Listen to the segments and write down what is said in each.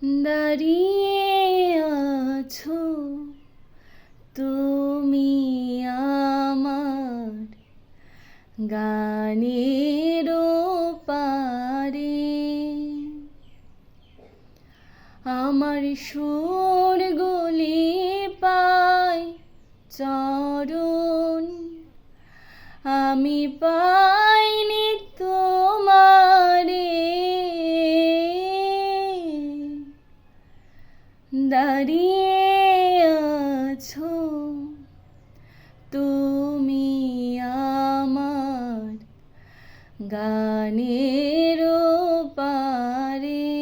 দাঁড়িয়ে আছো তুমি আমার গানের পারে, আমার সুরগুলি পায় চরণ, আমি পাইনি তোমারে। দাঁড়িয়ে আছো তুমি আমার গানের পারে,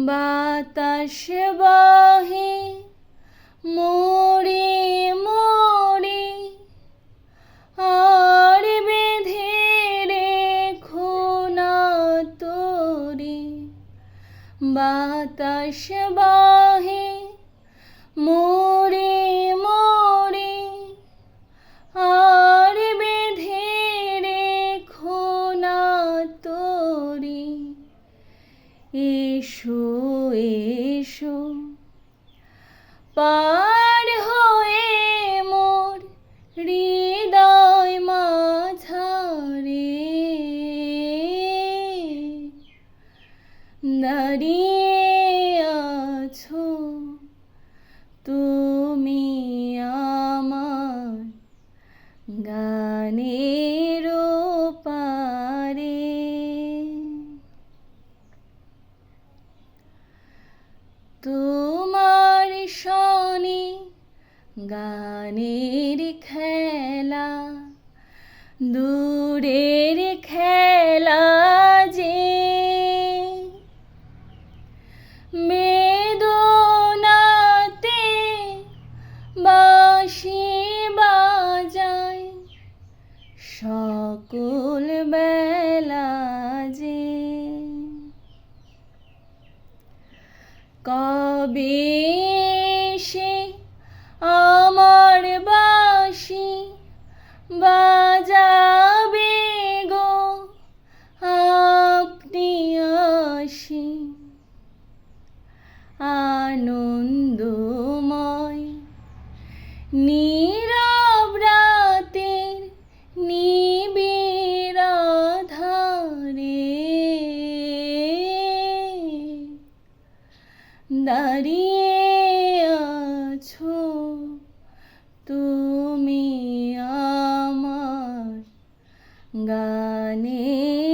বাতাস বহে মোরে মোরে, আর বেঁধে রেখো না তোরে। বাতাস বহে মোরে মোরে, আর বেঁধে রেখো না তোরে। এসো এসো পার হয়ে মোর হৃদয় মাঝারে, দাঁড়িয়ে আছো তুমি আমার গানের পারে। তোমার শনি গানের খেলা, দূরের খেলা যে বেদনাতে বাঁশি বাজায় সকল বেলা যে। কবে সে আমার বাঁশি বাজাবে গো আপনি আসি, আনন্দময় নীরব রাতের নিবিড় আঁধারে, দাঁড়িয়ে আছো তুমি আমার গানে।